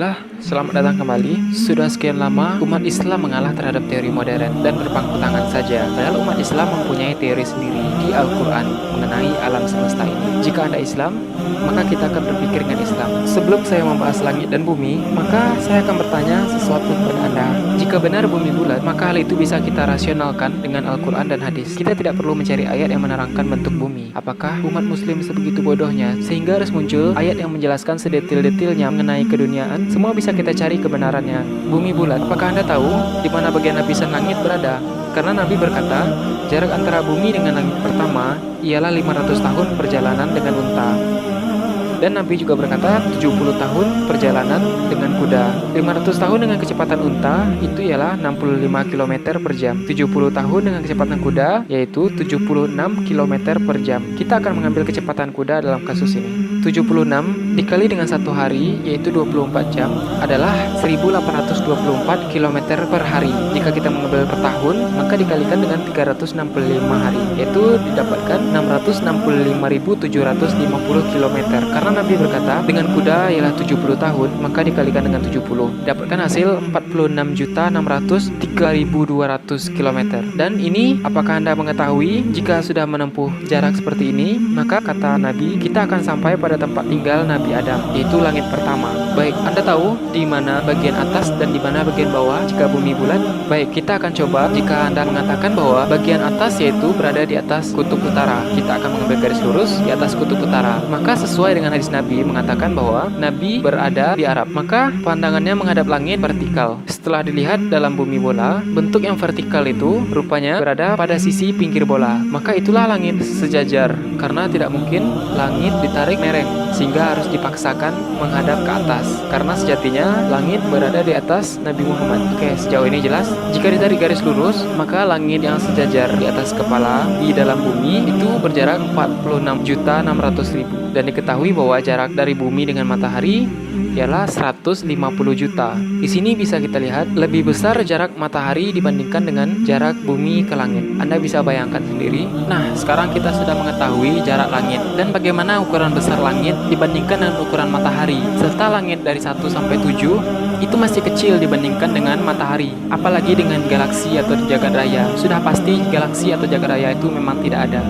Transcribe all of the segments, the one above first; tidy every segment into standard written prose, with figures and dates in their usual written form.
Baiklah, selamat datang kembali. Sudah sekian lama umat Islam mengalah terhadap teori modern dan berpangku tangan saja. Padahal umat Islam mempunyai teori sendiri di Al-Quran mengenai alam semesta ini. Jika Anda Islam, maka kita akan berpikir dengan Islam. Sebelum saya membahas langit dan bumi, maka saya akan bertanya sesuatu kepada Anda. Jika benar bumi bulat, maka hal itu bisa kita rasionalkan dengan Al-Quran dan hadis. Kita tidak perlu mencari ayat yang menerangkan bentuk bumi. Apakah umat muslim sebegitu bodohnya sehingga harus muncul ayat yang menjelaskan sedetil-detilnya mengenai keduniaan? Semua bisa kita cari kebenarannya. Bumi bulat, apakah Anda tahu di mana bagian lapisan langit berada? Karena Nabi berkata, jarak antara bumi dengan langit pertama ialah 500 tahun perjalanan dengan unta. Dan Nabi juga berkata 70 tahun perjalanan dengan kuda. 500 tahun dengan kecepatan unta itu ialah 65 km per jam. 70 tahun dengan kecepatan kuda yaitu 76 km per jam. Kita akan mengambil kecepatan kuda dalam kasus ini. 76 dikali dengan satu hari yaitu 24 jam adalah 1824 km per hari. Jika kita mengambil per tahun, maka dikalikan dengan 365 hari yaitu didapatkan 665.750 km. Karena Nabi berkata, dengan kuda ialah 70 tahun, maka dikalikan dengan 70. Dapatkan hasil 46.603.200 km. Dan ini, apakah Anda mengetahui, jika sudah menempuh jarak seperti ini, maka kata Nabi, kita akan sampai pada tempat tinggal Nabi Adam, yaitu langit pertama. Baik, Anda tahu di mana bagian atas dan di mana bagian bawah jika bumi bulat? Baik, kita akan coba jika Anda mengatakan bahwa bagian atas yaitu berada di atas kutub utara. Kita akan mengambil garis lurus di atas kutub utara. Maka sesuai dengan hadis Nabi mengatakan bahwa Nabi berada di Arab, maka pandangannya menghadap langit vertikal. Setelah dilihat dalam bumi bola, bentuk yang vertikal itu rupanya berada pada sisi pinggir bola. Maka itulah langit sejajar, karena tidak mungkin langit ditarik mereng, sehingga harus dipaksakan menghadap ke atas. Karena sejatinya langit berada di atas Nabi Muhammad. Oke, sejauh ini jelas. Jika ditarik garis lurus, maka langit yang sejajar di atas kepala di dalam bumi itu berjarak 46.600.000. Dan diketahui bahwa jarak dari bumi dengan matahari ialah 150 juta. Di sini bisa kita lihat lebih besar jarak matahari dibandingkan dengan jarak bumi ke langit. Anda bisa bayangkan sendiri. Nah, sekarang kita sudah mengetahui jarak langit dan bagaimana ukuran besar langit dibandingkan dengan ukuran matahari. Serta langit dari 1 sampai 7 itu masih kecil dibandingkan dengan matahari. Apalagi dengan galaksi atau jagat raya. Sudah pasti galaksi atau jagat raya itu memang tidak ada.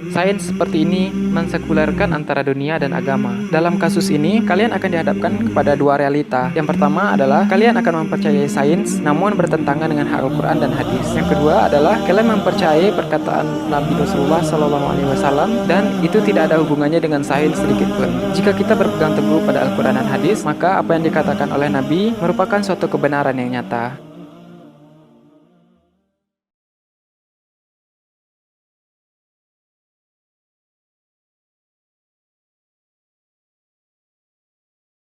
Sains seperti ini mensekulerkan antara dunia dan agama. Dalam kasus ini, kalian akan dihadapkan kepada dua realita. Yang pertama adalah kalian akan mempercayai sains namun bertentangan dengan hak Al-Quran dan hadis. Yang kedua adalah kalian mempercayai perkataan Nabi Rasulullah SAW dan itu tidak ada hubungannya dengan sains sedikit pun. Jika kita berpegang teguh pada Al-Quran dan hadis, maka apa yang dikatakan oleh Nabi merupakan suatu kebenaran yang nyata.